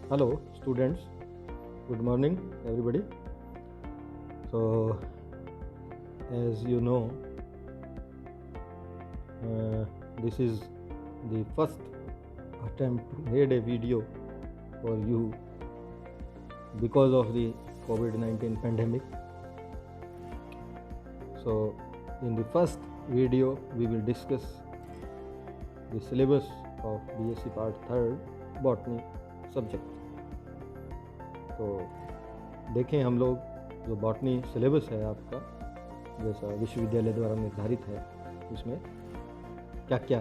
Hello, students. Good morning, everybody. So, as you know, this is the first attempt to made a video for you because of the COVID-19 pandemic. So, in the first video, we will discuss the syllabus of BSc Part 3rd Botany subject. तो देखें हम लोग जो botany syllabus है आपका जैसा विश्वविद्यालय द्वारा निर्धारित है उसमें क्या क्या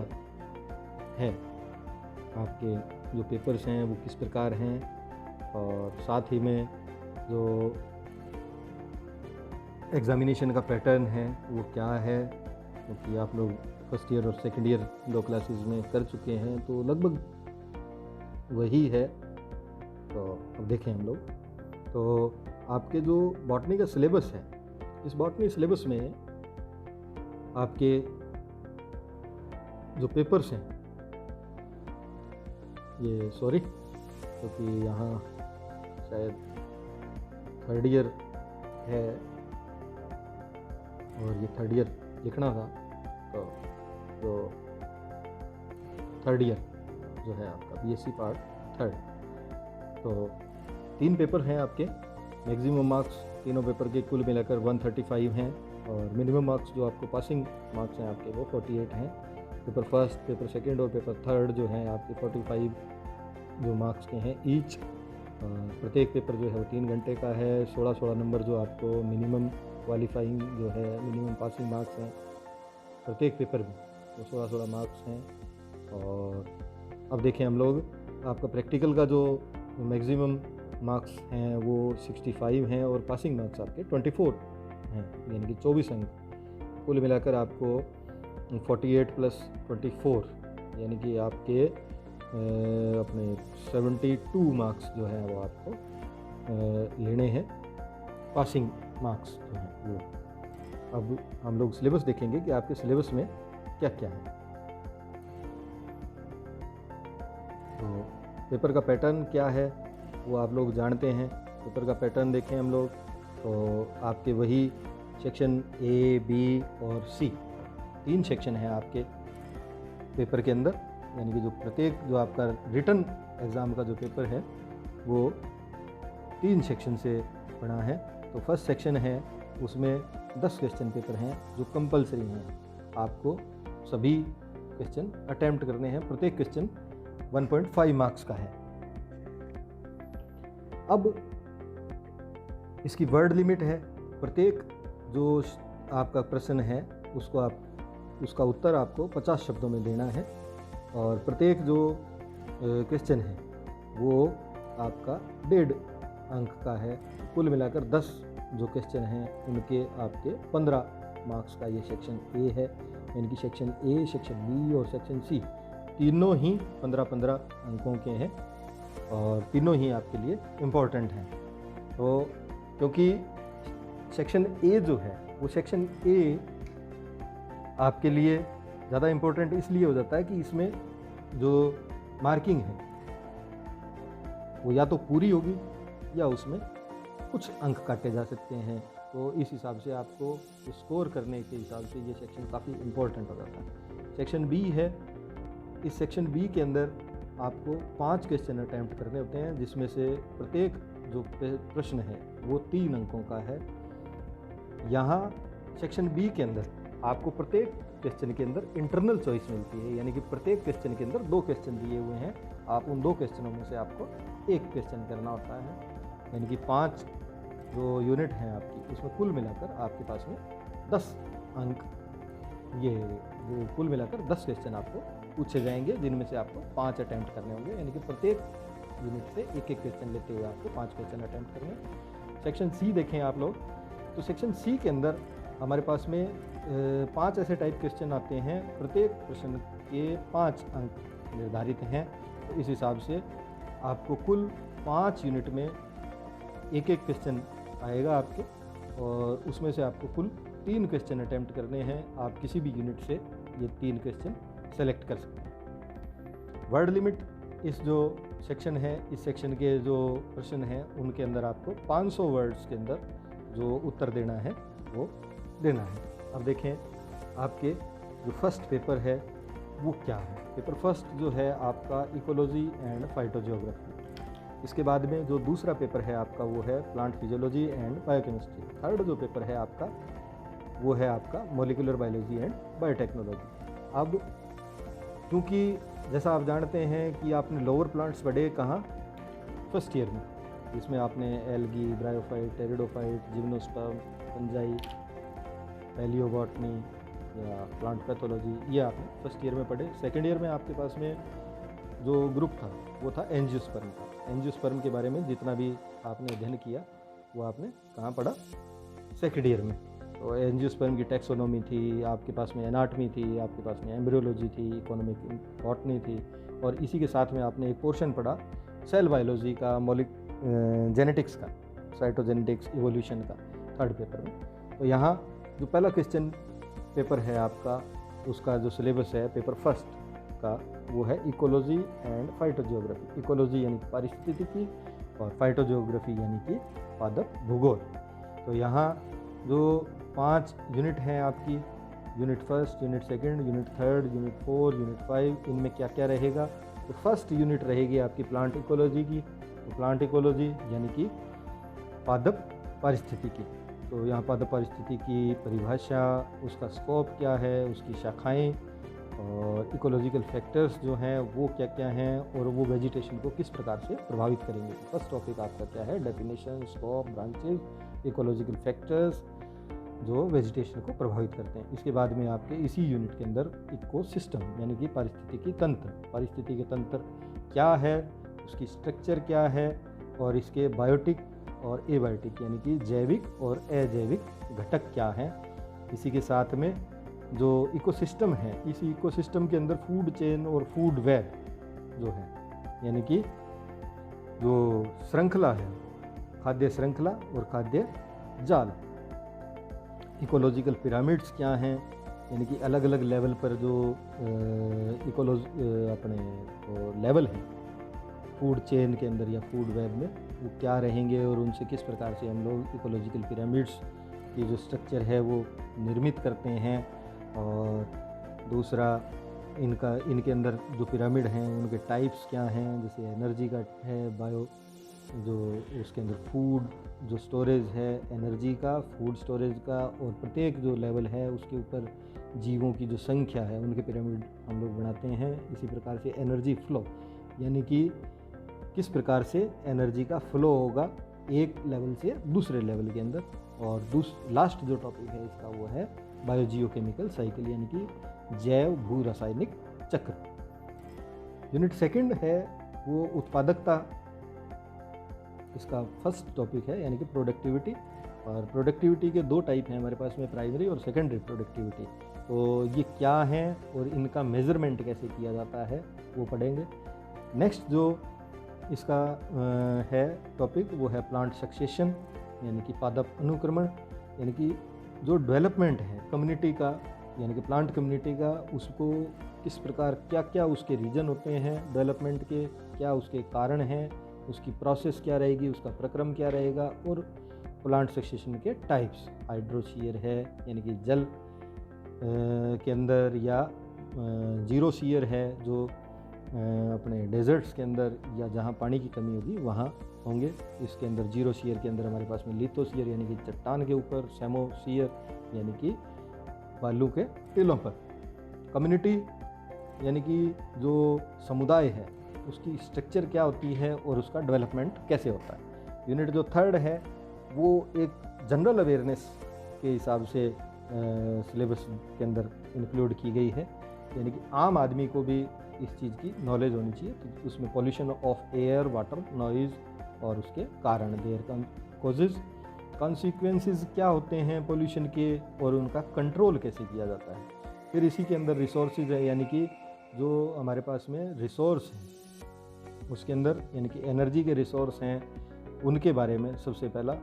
है, आपके जो पेपर्स हैं वो किस प्रकार हैं, और साथ ही में जो एग्ज़ामिनेशन का पैटर्न है वो क्या है, क्योंकि आप लोग फर्स्ट ईयर और सेकेंड ईयर दो क्लासेस में कर चुके हैं तो लगभग वही है। तो अब देखें हम लोग, तो आपके जो बॉटनी का सिलेबस है, इस बॉटनी सिलेबस में आपके जो पेपर्स हैं ये क्योंकि यहाँ शायद थर्ड ईयर है और ये थर्ड ईयर लिखना था, तो थर्ड ईयर जो है आपका बीएससी पार्ट 3rd, तो 3 पेपर हैं आपके। मैक्सिमम मार्क्स तीनों पेपर के कुल मिलाकर 135 हैं और मिनिमम मार्क्स जो आपको पासिंग मार्क्स हैं आपके वो 48 हैं। पेपर फर्स्ट, पेपर सेकंड और पेपर थर्ड जो हैं आपके 45 जो मार्क्स के हैं ईच। प्रत्येक पेपर जो है वो 3 घंटे का है। 16 नंबर जो आपको मिनिमम क्वालिफाइंग जो है मिनिमम पासिंग मार्क्स हैं प्रत्येक पेपर में, वो 16 मार्क्स हैं। और अब देखें हम लोग, आपका प्रैक्टिकल का जो मैक्सिमम मार्क्स हैं वो 65 हैं और पासिंग मार्क्स आपके 24 हैं, यानी कि 24 अंक। कुल मिलाकर आपको 48 + 24 यानी कि आपके अपने 72 मार्क्स जो है वो आपको लेने हैं, पासिंग मार्क्स जो हैं वो। अब हम लोग सिलेबस देखेंगे कि आपके सिलेबस में क्या क्या है। तो पेपर का पैटर्न क्या है वो आप लोग जानते हैं। पेपर का पैटर्न देखें हम लोग, तो आपके वही सेक्शन A, B और C 3 सेक्शन हैं आपके पेपर के अंदर, यानी कि जो प्रत्येक जो आपका रिटन एग्ज़ाम का जो पेपर है वो 3 सेक्शन से बना है। तो फर्स्ट सेक्शन है उसमें 10 क्वेश्चन पेपर हैं जो कंपलसरी हैं, आपको सभी क्वेश्चन अटैम्प्ट करने हैं। प्रत्येक क्वेश्चन 1.5 मार्क्स का है। अब इसकी वर्ड लिमिट है, प्रत्येक जो आपका प्रश्न है उसका उत्तर आपको 50 शब्दों में देना है, और प्रत्येक जो क्वेश्चन है वो आपका 1.5 अंक का है। कुल मिलाकर 10 जो क्वेश्चन हैं उनके आपके 15 मार्क्स का ये सेक्शन A है, यानी कि सेक्शन A, सेक्शन B और सेक्शन C तीनों ही 15-15 अंकों के हैं और तीनों ही आपके लिए इम्पोर्टेंट हैं। तो क्योंकि सेक्शन A जो है वो सेक्शन A आपके लिए ज़्यादा इम्पोर्टेंट इसलिए हो जाता है कि इसमें जो मार्किंग है वो या तो पूरी होगी या उसमें कुछ अंक काटे जा सकते हैं। तो इस हिसाब से आपको स्कोर करने के हिसाब से ये सेक्शन काफ़ी इम्पोर्टेंट हो जाता है। सेक्शन B है, इस सेक्शन B के अंदर आपको 5 क्वेश्चन अटैम्प्ट करने होते हैं, जिसमें से प्रत्येक जो प्रश्न है वो 3 अंकों का है। यहाँ सेक्शन B के अंदर आपको प्रत्येक क्वेश्चन के अंदर इंटरनल चॉइस मिलती है, यानी कि प्रत्येक क्वेश्चन के अंदर 2 क्वेश्चन दिए हुए हैं, आप उन 2 क्वेश्चनों में से आपको 1 क्वेश्चन करना होता है। यानी कि 5 जो यूनिट हैं आपकी उसमें कुल मिलाकर आपके पास में 10 अंक, ये जो कुल मिलाकर 10 क्वेश्चन आपको पूछे जाएंगे, जिनमें से आपको 5 अटैम्प्ट करने होंगे, यानी कि प्रत्येक यूनिट से 1-1 क्वेश्चन लेते हुए आपको 5 क्वेश्चन अटैम्प्ट करने। सेक्शन C देखें आप लोग, तो सेक्शन C के अंदर हमारे पास में 5 ऐसे टाइप क्वेश्चन आते हैं, प्रत्येक प्रश्न के 5 अंक निर्धारित हैं। तो इस हिसाब से आपको कुल 5 यूनिट में 1-1 क्वेश्चन आएगा आपके, और उसमें से आपको कुल 3 क्वेश्चन अटैम्प्ट करने हैं। आप किसी भी यूनिट से ये 3 क्वेश्चन सेलेक्ट कर सकते हैं। वर्ड लिमिट इस जो सेक्शन है, इस सेक्शन के जो प्रश्न हैं उनके अंदर आपको 500 वर्ड्स के अंदर जो उत्तर देना है वो देना है। अब देखें आपके जो फर्स्ट पेपर है वो क्या है। पेपर फर्स्ट जो है आपका इकोलॉजी एंड फाइटोजियोग्राफी। इसके बाद में जो दूसरा पेपर है आपका वो है plant physiology and biochemistry. Third जो पेपर है आपका वो है आपका मॉलिक्यूलर बायोलॉजी एंड बायोटेक्नोलॉजी। अब क्योंकि जैसा आप जानते हैं कि आपने लोअर प्लांट्स पढ़े कहाँ, फर्स्ट ईयर में, जिसमें आपने algae, bryophyte, pteridophyte, gymnosperm, fungi, palaeobotany या प्लांट पैथोलॉजी, ये आपने फर्स्ट ईयर में पढ़े। सेकेंड ईयर में आपके पास में जो ग्रुप था वो था एंजियोस्पर्म का। एंजियोस्पर्म के बारे में जितना भी आपने अध्ययन किया वो आपने कहाँ पढ़ा, सेकेंड ईयर में। तो एंजियोस्पर्म की टैक्सोनॉमी थी, आपके पास में एनाटमी थी, आपके पास में एम्ब्रियोलॉजी थी, इकोनॉमिक बॉटनी थी, और इसी के साथ में आपने एक पोर्शन पढ़ा सेल बायोलॉजी का, जेनेटिक्स का, साइटोजेनेटिक्स, इवोल्यूशन का, थर्ड पेपर में। तो यहाँ जो पहला क्वेश्चन पेपर है आपका, उसका जो सिलेबस है पेपर फर्स्ट का वो है इकोलॉजी एंड फाइटोजियोग्राफी। इकोलॉजी यानी कि पारिस्थितिकी और फाइटोजियोग्राफी यानी कि पादप भूगोल। तो यहाँ जो 5 यूनिट हैं आपकी, unit first, unit second, unit third, unit 4, unit 5, इनमें क्या क्या रहेगा। तो फर्स्ट यूनिट रहेगी आपकी प्लांट इकोलॉजी की। तो प्लांट इकोलॉजी यानी कि पादप पारिस्थितिकी। तो यहाँ पादप पारिस्थितिकी की परिभाषा, उसका स्कोप क्या है, उसकी शाखाएं और इकोलॉजिकल फैक्टर्स जो हैं वो क्या क्या हैं, और वो वेजिटेशन को किस प्रकार से प्रभावित करेंगे। फर्स्ट टॉपिक आपका क्या है, definition, scope, branches, ecological factors जो वेजिटेशन को प्रभावित करते हैं। इसके बाद में आपके इसी यूनिट के अंदर इकोसिस्टम यानी कि पारिस्थितिकी तंत्र, पारिस्थितिकी तंत्र क्या है, उसकी स्ट्रक्चर क्या है, और इसके बायोटिक और एबायोटिक यानी कि जैविक और अजैविक घटक क्या हैं। इसी के साथ में जो इकोसिस्टम है, इसी इकोसिस्टम के अंदर फूड चेन और फूड वेब जो है, यानी कि जो श्रृंखला है, खाद्य श्रृंखला और खाद्य जाल। इकोलॉजिकल पिरामिड्स क्या हैं, यानी कि अलग अलग लेवल पर जो अपने लेवल हैं फूड चेन के अंदर या फूड वेब में, वो क्या रहेंगे और उनसे किस प्रकार से हम लोग इकोलॉजिकल पिरामिड्स की जो स्ट्रक्चर है वो निर्मित करते हैं। और दूसरा इनके अंदर जो पिरामिड हैं उनके टाइप्स क्या हैं, जैसे एनर्जी का है, बायो जो उसके अंदर फूड जो स्टोरेज है, एनर्जी का, फूड स्टोरेज का, और प्रत्येक जो लेवल है उसके ऊपर जीवों की जो संख्या है उनके पिरामिड हम लोग बनाते हैं। इसी प्रकार से एनर्जी फ्लो यानी कि किस प्रकार से एनर्जी का फ्लो होगा एक लेवल से दूसरे लेवल के अंदर। और लास्ट जो टॉपिक है इसका वो है बायोजियोकेमिकल साइकिल यानी कि जैव भू रासायनिक चक्र। यूनिट सेकंड है वो उत्पादकता, इसका फर्स्ट टॉपिक है यानी कि प्रोडक्टिविटी। और प्रोडक्टिविटी के 2 टाइप हैं हमारे पास में, प्राइमरी और सेकेंडरी प्रोडक्टिविटी। तो ये क्या हैं और इनका मेज़रमेंट कैसे किया जाता है वो पढ़ेंगे। नेक्स्ट जो इसका है टॉपिक वो है प्लांट सक्सेशन यानी कि पादप अनुक्रमण, यानी कि जो डेवलपमेंट है कम्युनिटी का यानी कि प्लांट कम्युनिटी का, उसको किस प्रकार क्या क्या उसके रीजन होते हैं डेवलपमेंट के, क्या उसके कारण हैं, उसकी प्रोसेस क्या रहेगी, उसका प्रक्रम क्या रहेगा। और प्लांट सक्सेशन के टाइप्स, हाइड्रोशीयर है यानी कि जल के अंदर, या जीरो शीयर है जो अपने डेजर्ट्स के अंदर या जहाँ पानी की कमी होगी वहाँ होंगे। इसके अंदर जीरो शीयर के अंदर हमारे पास में लिथोशीयर यानी कि चट्टान के ऊपर, सेमोशीयर यानी कि बालू के टीलों पर। कम्युनिटी यानी कि जो समुदाय है उसकी स्ट्रक्चर क्या होती है और उसका डेवलपमेंट कैसे होता है। यूनिट जो थर्ड है वो एक जनरल अवेयरनेस के हिसाब से सिलेबस के अंदर इंक्लूड की गई है, यानी कि आम आदमी को भी इस चीज़ की नॉलेज होनी चाहिए। तो उसमें pollution of air, water, noise और उसके कारण, देयर कॉजेज, कॉन्सिक्वेंसेस क्या होते हैं पॉल्यूशन के और उनका कंट्रोल कैसे किया जाता है। फिर इसी के अंदर रिसोर्सेज है यानी कि जो हमारे पास में रिसोर्स हैं उसके अंदर यानी कि एनर्जी के रिसोर्स हैं उनके बारे में सबसे पहला।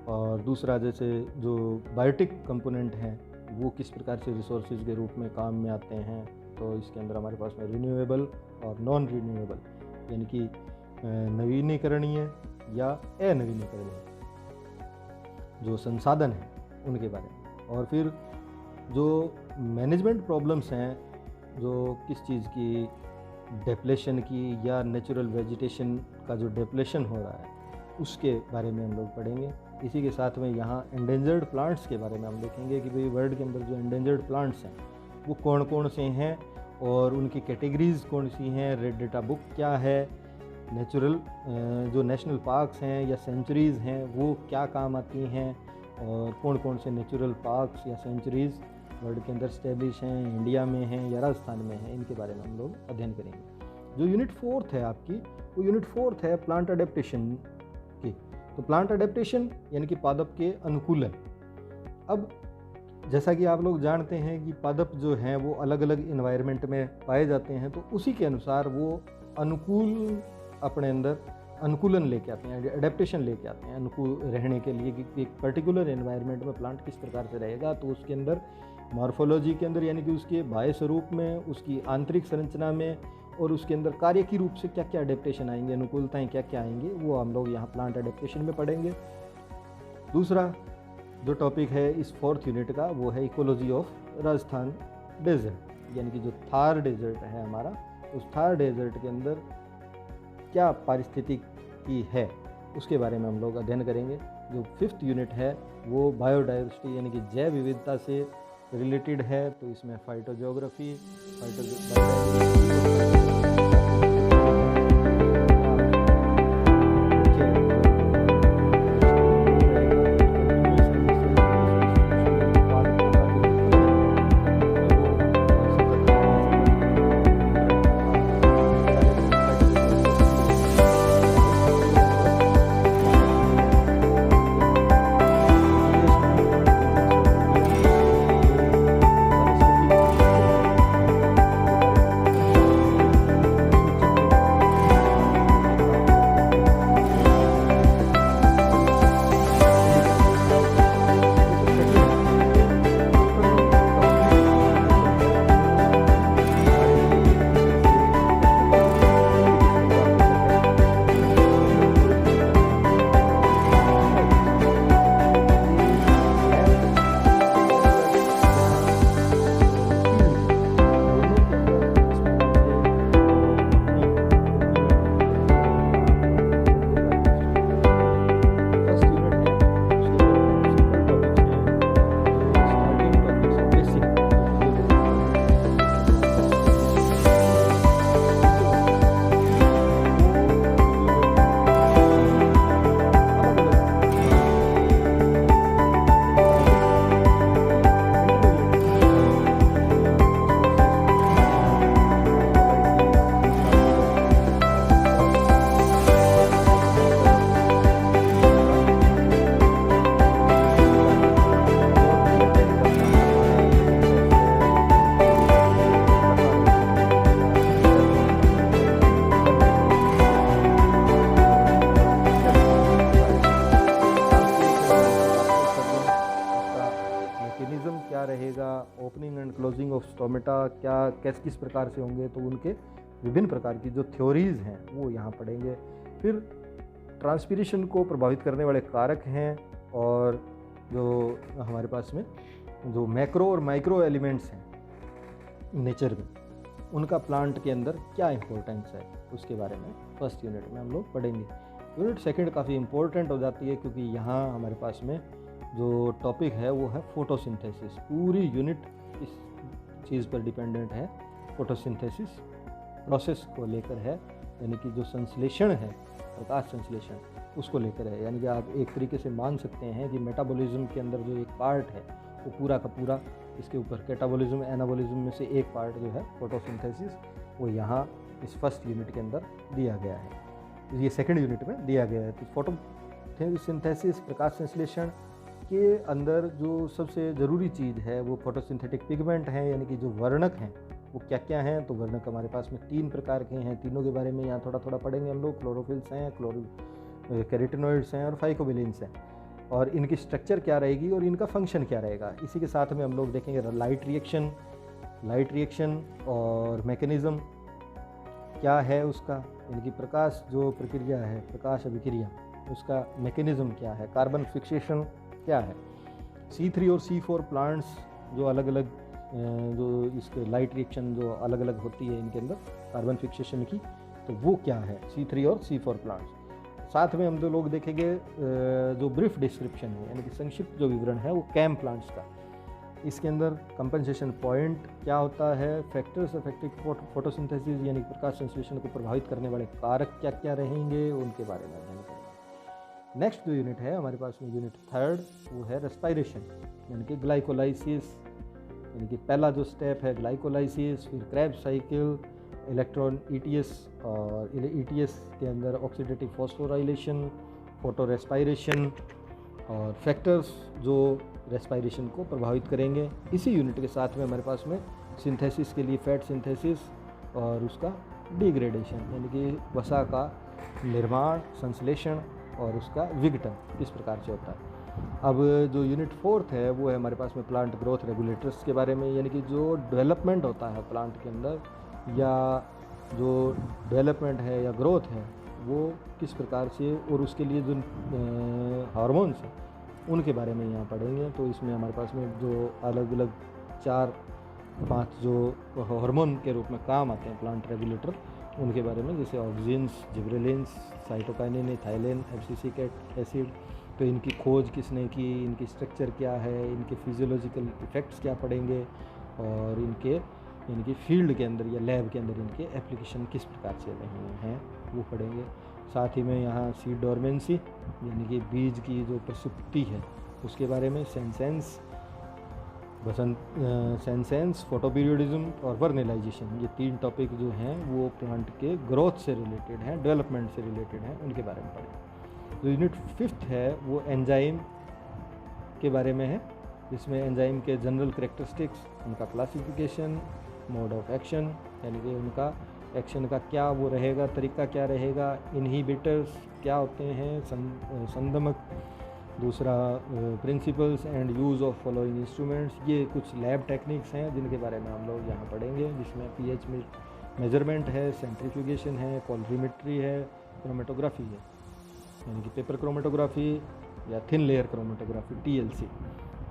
और दूसरा जैसे जो बायोटिक कंपोनेंट हैं वो किस प्रकार से रिसोर्सेज के रूप में काम में आते हैं। तो इसके अंदर हमारे पास में रिन्यूएबल और नॉन रिन्यूएबल यानी कि नवीनीकरणीय या अनवीनीकरणीय जो संसाधन हैं उनके बारे में, और फिर जो मैनेजमेंट प्रॉब्लम्स हैं, जो किस चीज़ की, डेप्लेशन की या नेचुरल वेजिटेशन का जो डेप्लेशन हो रहा है उसके बारे में हम लोग पढ़ेंगे। इसी के साथ में यहाँ एंडेंजर्ड प्लांट्स के बारे में हम देखेंगे कि भाई वर्ल्ड के अंदर जो एंडेंजर्ड प्लांट्स हैं वो कौन कौन से हैं और उनकी कैटेगरीज़ कौन सी हैं, रेड डेटा बुक क्या है, नेचुरल जो नेशनल पार्क्स हैं या सेंचुरीज़ हैं वो क्या काम आती हैं, और कौन कौन से नेचुरल पार्क्स या सेंचुरीज़ वर्ल्ड के अंदर स्टैब्लिश हैं, इंडिया में हैं या राजस्थान में हैं, इनके बारे में हम लोग अध्ययन करेंगे। जो यूनिट 4 है आपकी, वो यूनिट 4 है प्लांट अडेप्टेशन की। तो प्लांट अडेप्टेशन यानी कि पादप के अनुकूलन। अब जैसा कि आप लोग जानते हैं कि पादप जो हैं वो अलग अलग इन्वायरमेंट में पाए जाते हैं, तो उसी के अनुसार वो अनुकूल अपने अंदर अनुकूलन लेके आते हैं, एडेप्टेशन लेके आते हैं अनुकूल रहने के लिए कि एक पर्टिकुलर एनवायरनमेंट में प्लांट किस प्रकार से रहेगा। तो उसके अंदर मॉर्फोलॉजी के अंदर यानी कि उसके बाह्य स्वरूप में, उसकी आंतरिक संरचना में और उसके अंदर कार्य की रूप से क्या क्या एडेप्टेशन आएंगे, अनुकूलताएं क्या क्या आएंगी, वो हम लोग यहाँ प्लांट एडेप्टेशन में पढ़ेंगे। दूसरा जो टॉपिक है इस 4th यूनिट का वो है इकोलॉजी ऑफ राजस्थान डेजर्ट, यानी कि जो थार डेजर्ट है हमारा, उस थार डेजर्ट के अंदर क्या पारिस्थितिकी है उसके बारे में हम लोग अध्ययन करेंगे। जो 5th यूनिट है वो बायोडाइवर्सिटी यानी कि जैव विविधता से रिलेटेड है, तो इसमें phytogeography, opening and closing of stomata क्या किस प्रकार से होंगे, तो उनके विभिन्न प्रकार की जो थ्योरीज हैं वो यहाँ पढ़ेंगे। फिर ट्रांसपीरेशन को प्रभावित करने वाले कारक हैं, और जो हमारे पास में जो मैक्रो और माइक्रो एलिमेंट्स हैं नेचर में, उनका प्लांट के अंदर क्या इंपॉर्टेंस है उसके बारे में 1st यूनिट में हम लोग पढ़ेंगे। यूनिट 2 काफ़ी इंपॉर्टेंट हो जाती है, क्योंकि यहाँ हमारे पास में जो टॉपिक है वो है फोटोसिंथेसिस। पूरी यूनिट इस चीज़ पर डिपेंडेंट है, फोटोसिंथेसिस प्रोसेस को लेकर है, यानी कि जो संश्लेषण है, प्रकाश संश्लेषण, उसको लेकर है। यानी कि आप एक तरीके से मान सकते हैं कि मेटाबॉलिज्म के अंदर जो एक पार्ट है वो पूरा का पूरा इसके ऊपर कैटाबॉलिज्म एनाबॉलिज्म में से एक पार्ट जो है फोटोसिंथेसिस, वो यहाँ इस 1st यूनिट के अंदर दिया गया है, ये 2nd यूनिट में दिया गया है। तो फोटोसिंथेसिस प्रकाश संश्लेषण के अंदर जो सबसे ज़रूरी चीज़ है वो फोटोसिंथेटिक पिगमेंट हैं, यानी कि जो वर्णक हैं वो क्या क्या हैं। तो वर्णक हमारे पास में 3 प्रकार के हैं, तीनों के बारे में यहाँ थोड़ा थोड़ा पढ़ेंगे हम लोग। क्लोरोफिल्स हैं, कैरोटिनॉइड्स हैं और फाइकोबिलिन्स हैं, और इनकी स्ट्रक्चर क्या रहेगी और इनका फंक्शन क्या रहेगा। इसी के साथ में हम लोग देखेंगे लाइट रिएक्शन और मैकेनिज़्म क्या है उसका, यानी कि प्रकाश जो प्रक्रिया है, प्रकाश अभिक्रिया, उसका मैकेनिज्म क्या है, कार्बन फिक्सेशन क्या है। C3 और C4 प्लांट्स जो अलग अलग जो इसके लाइट रिएक्शन जो अलग अलग होती है इनके अंदर कार्बन फिक्सेशन की, तो वो क्या है C3 और C4 प्लांट्स। साथ में हम दो लोग देखेंगे जो ब्रीफ डिस्क्रिप्शन है, यानी कि संक्षिप्त जो विवरण है वो कैम प्लांट्स का। इसके अंदर कंपनसेशन पॉइंट क्या होता है, फैक्टर्स अफेक्टिंग फोटोसिंथेसिस यानी प्रकाश संश्लेषण को प्रभावित करने वाले कारक क्या क्या रहेंगे, उनके बारे में अध्ययन करेंगे। नेक्स्ट जो यूनिट है हमारे पास में यूनिट 3 वो है रेस्पायरेशन, यानी कि ग्लाइकोलाइसिस, यानी कि पहला जो स्टेप है ग्लाइकोलाइसिस, फिर क्रेब्स साइकिल, इलेक्ट्रॉन ETS, और ETS के अंदर ऑक्सीडेटिव फॉस्फोराइलेशन, फोटो रेस्पायरेशन और फैक्टर्स जो रेस्पायरेशन को प्रभावित करेंगे। इसी यूनिट के साथ में हमारे पास में सिंथेसिस के लिए फैट सिंथेसिस और उसका डिग्रेडेशन, यानी कि वसा का निर्माण, संश्लेषण और उसका विघटन किस प्रकार से होता है। अब जो यूनिट 4 है वो है हमारे पास में प्लांट ग्रोथ रेगुलेटर्स के बारे में, यानी कि जो डेवलपमेंट होता है प्लांट के अंदर, या जो डेवलपमेंट है या ग्रोथ है वो किस प्रकार से, और उसके लिए जो हार्मोन्स हैं उनके बारे में यहाँ पढ़ेंगे। तो इसमें हमारे पास में जो अलग अलग 4-5 जो हार्मोन के रूप में काम आते हैं प्लांट रेगुलेटर, उनके बारे में, जैसे auxins, gibberellins, cytokinin, ethylene, abscisic acid, तो इनकी खोज किसने की, इनकी स्ट्रक्चर क्या है, इनके फिजियोलॉजिकल इफ़ेक्ट्स क्या पड़ेंगे, और इनके यानी कि फील्ड के अंदर या लैब के अंदर इनके एप्लीकेशन किस प्रकार से रहे हैं वो पढ़ेंगे। साथ ही में यहाँ सीड डोरमेंसी यानी कि बीज की जो प्रसुप्ति है उसके बारे में, सेंसेंस, फोटोपीरियोडिज्म और वर्नलाइजेशन, ये 3 टॉपिक जो हैं वो प्लांट के ग्रोथ से रिलेटेड हैं, डेवलपमेंट से रिलेटेड हैं, उनके बारे में पढ़ेंगे। जो यूनिट 5 है वो एंजाइम के बारे में है, जिसमें एंजाइम के जनरल करेक्टरिस्टिक्स, उनका क्लासिफिकेशन, मोड ऑफ एक्शन, यानी कि उनका एक्शन का क्या वो रहेगा, तरीका क्या रहेगा, इनहिबिटर्स क्या होते हैं, संदमक, दूसरा principles and use of following instruments, ये कुछ लैब टेक्निक्स हैं जिनके बारे में हम लोग यहाँ पढ़ेंगे, जिसमें pH में मेजरमेंट है, सेंट्रीफ्यूगेशन है, कॉलरीमेट्री है, क्रोमेटोग्राफी है, यानी कि पेपर क्रोमेटोग्राफी या थिन लेयर क्रोमेटोग्राफी TLC।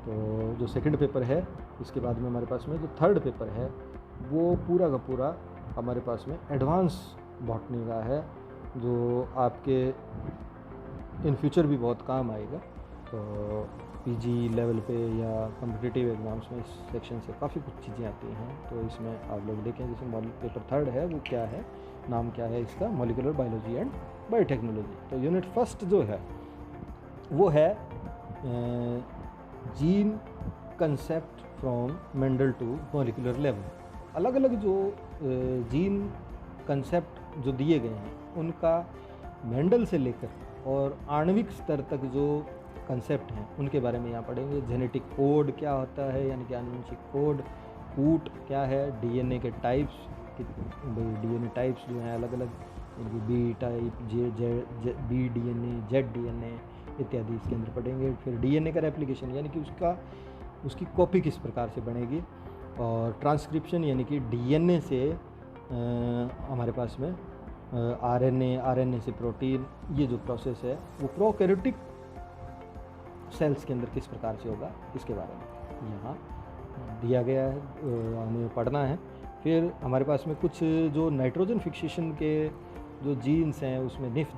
तो जो सेकंड पेपर है, इसके बाद में हमारे पास में जो थर्ड पेपर है वो पूरा का पूरा हमारे पास में एडवांस बॉटनी का है, जो आपके इन फ्यूचर भी बहुत काम आएगा। तो PG लेवल पे या कॉम्पिटिटिव एग्ज़ाम्स में इस सेक्शन से काफ़ी कुछ चीज़ें आती हैं, तो इसमें आप लोग देखें। जैसे पेपर 3 है वो क्या है, नाम क्या है इसका, मॉलिक्यूलर बायोलॉजी एंड बायोटेक्नोलॉजी। तो यूनिट 1 जो है वो है gene concept from Mendel to molecular level. अलग अलग जो जीन कंसेप्ट जो दिए गए हैं उनका मेंडल से लेकर और आणविक स्तर तक जो कंसेप्ट हैं उनके बारे में यहाँ पढ़ेंगे। जेनेटिक कोड क्या होता है, यानी कि आनुवंशिक कोड, कूट क्या है, DNA के टाइप्स, DNA टाइप्स जो हैं अलग अलग, यानी कि B type, B DNA, Z DNA इत्यादि इसके अंदर पढ़ेंगे। फिर DNA का रेप्लिकेशन, यानी कि उसकी कॉपी किस प्रकार से बनेगी, और ट्रांसक्रिप्शन यानी कि DNA से हमारे पास में RNA से प्रोटीन, ये जो प्रोसेस है वो प्रोकैरियोटिक सेल्स के अंदर किस प्रकार से होगा, इसके बारे में यहाँ दिया गया है, हमें पढ़ना है। फिर हमारे पास में कुछ जो नाइट्रोजन फिक्सेशन के जो जीन्स हैं उसमें निफ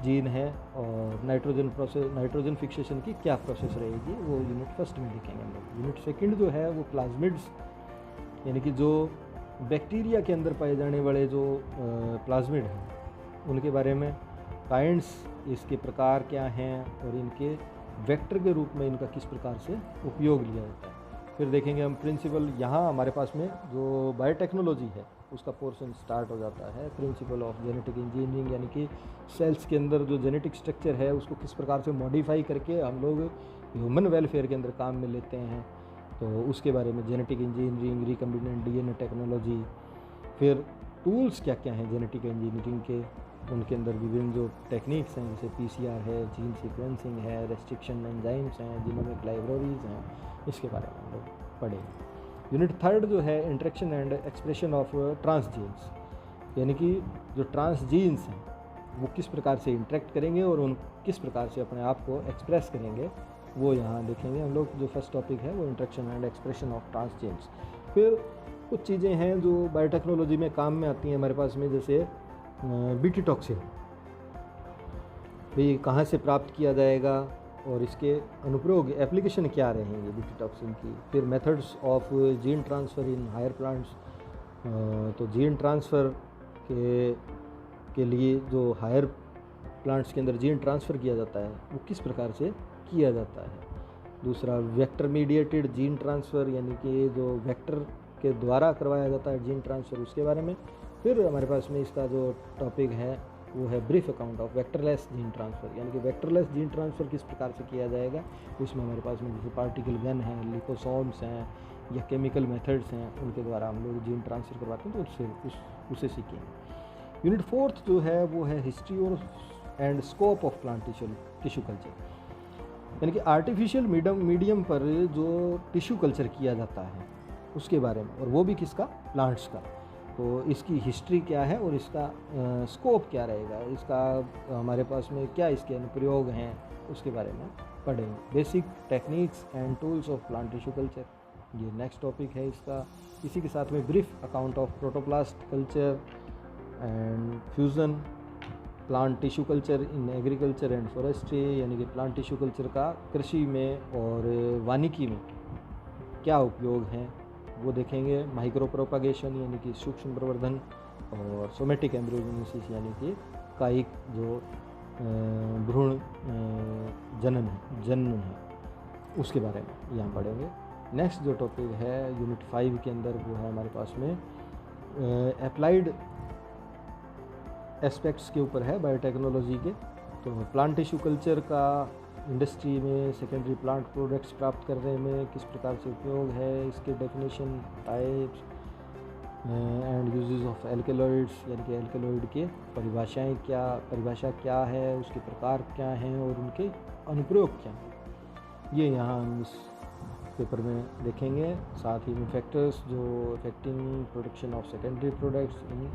जीन है, और नाइट्रोजन फिक्सेशन की क्या प्रोसेस रहेगी वो यूनिट 1 में देखेंगे हम लोग। यूनिट 2 जो है वो प्लाज्मिड्स, यानी कि जो बैक्टीरिया के अंदर पाए जाने वाले जो प्लाज्मिड हैं उनके बारे में, काइंड्स, इसके प्रकार क्या हैं और इनके वेक्टर के रूप में इनका किस प्रकार से उपयोग लिया जाता है। फिर देखेंगे हम प्रिंसिपल, यहाँ हमारे पास में जो बायोटेक्नोलॉजी है उसका पोर्शन स्टार्ट हो जाता है। प्रिंसिपल ऑफ जेनेटिक इंजीनियरिंग, यानी कि सेल्स के अंदर जो जेनेटिक स्ट्रक्चर है उसको किस प्रकार से मॉडिफाई करके हम लोग ह्यूमन वेलफेयर के अंदर काम में लेते हैं, तो उसके बारे में genetic engineering, recombinant DNA technology. फिर टूल्स क्या क्या हैं जेनेटिक इंजीनियरिंग के, उनके अंदर विभिन्न जो टेक्निक्स हैं, जैसे PCR है, जीन सीक्वेंसिंग है, रेस्ट्रिक्शन एंजाइम्स हैं, जीनोमिक लाइब्रेरीज हैं, इसके बारे में हम लोग पढ़ेंगे। यूनिट थर्ड जो है interaction and expression of transgenes, यानी कि जो ट्रांस जीन्स हैं वो किस प्रकार से इंटरेक्ट करेंगे और उन किस प्रकार से अपने आप को एक्सप्रेस करेंगे, वो यहाँ देखेंगे हम लोग। जो फर्स्ट टॉपिक है वो interaction and expression of transgenes. फिर कुछ चीज़ें हैं जो बायोटेक्नोलॉजी में काम में आती हैं हमारे पास में, जैसे बीटी टॉक्सिन, ये कहाँ से प्राप्त किया जाएगा और इसके अनुप्रयोग एप्लीकेशन क्या रहेंगे बीटी टॉक्सिन की। फिर methods of gene transfer in higher plants, तो जीन ट्रांसफ़र के लिए जो हायर प्लांट्स के अंदर जीन ट्रांसफ़र किया जाता है वो किस प्रकार से किया जाता है। दूसरा वेक्टर मीडिएटेड जीन ट्रांसफ़र, यानी कि जो वेक्टर के द्वारा करवाया जाता है जीन ट्रांसफ़र, उसके बारे में। फिर हमारे पास में इसका जो टॉपिक है वो है brief account of vectorless gene transfer, यानी कि वेक्टरलेस जीन ट्रांसफ़र किस प्रकार से किया जाएगा। उसमें हमारे पास में जैसे पार्टिकल गन है, लिपोसोम्स हैं या केमिकल मेथड्स हैं, उनके द्वारा हम लोग जीन ट्रांसफ़र करवाते हैं, तो उसे सीखेंगे। यूनिट फोर्थ जो है वो है हिस्ट्री और and scope of plant tissue culture, यानी कि आर्टिफिशियल मीडियम पर जो टिश्यू कल्चर किया जाता है उसके बारे में, और वो भी किसका, प्लांट्स का। तो इसकी हिस्ट्री क्या है और इसका स्कोप क्या रहेगा, इसका हमारे पास में क्या इसके अनुप्रयोग हैं, उसके बारे में पढ़ेंगे। Basic techniques and tools of plant tissue culture, ये नेक्स्ट टॉपिक है इसका। इसी के साथ में brief account of protoplast culture and fusion plant tissue culture in agriculture and forestry, यानी कि प्लांट टिश्यू कल्चर का कृषि में और वानिकी में क्या उपयोग हैं वो देखेंगे। माइक्रो प्रोपागेशन, यानी कि सूक्ष्म प्रवर्धन, और सोमेटिक एम्ब्रियोजेनेसिस, यानी कि कायिक जो भ्रूण जनन है उसके बारे में यहाँ पढ़ेंगे। नेक्स्ट जो टॉपिक है यूनिट 5 के अंदर वो है हमारे पास में अप्लाइड एस्पेक्ट्स के ऊपर है बायोटेक्नोलॉजी के। तो प्लांट टिश्यू कल्चर का इंडस्ट्री में सेकेंडरी प्लांट प्रोडक्ट्स प्राप्त करने में किस प्रकार से उपयोग है, इसके definition, types and uses of alkaloids, यानी कि एल्केलॉइड के परिभाषा क्या है, उसके प्रकार क्या हैं और उनके अनुप्रयोग क्या हैं, ये यहाँ हम इस पेपर में देखेंगे। साथ ही फैक्टर्स जो affecting production of secondary products in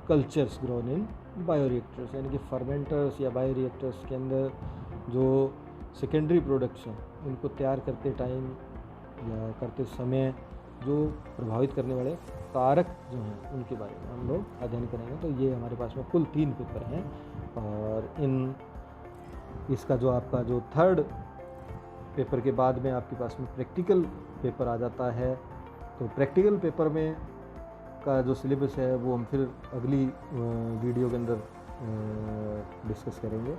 cultures grown in bioreactors, यानी कि फर्मेंटर्स या बायोरिएक्टर्स के अंदर जो सेकेंडरी प्रोडक्ट्स हैं उनको तैयार करते टाइम या करते समय जो प्रभावित करने वाले कारक जो हैं उनके बारे में हम लोग अध्ययन करेंगे। तो ये हमारे पास में कुल 3 पेपर हैं, और इसका जो आपका जो थर्ड पेपर के बाद में आपके पास में प्रैक्टिकल पेपर आ जाता है। तो प्रैक्टिकल पेपर में का जो सिलेबस है वो हम फिर अगली वीडियो के अंदर डिस्कस करेंगे।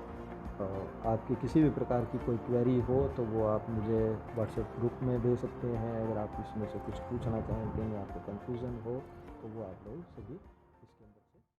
आपकी किसी भी प्रकार की कोई क्वेरी हो तो वो आप मुझे व्हाट्सएप ग्रुप में दे सकते हैं। अगर आप इसमें से कुछ पूछना चाहें, कहीं आपको कन्फ्यूज़न हो तो वो आप लोग सभी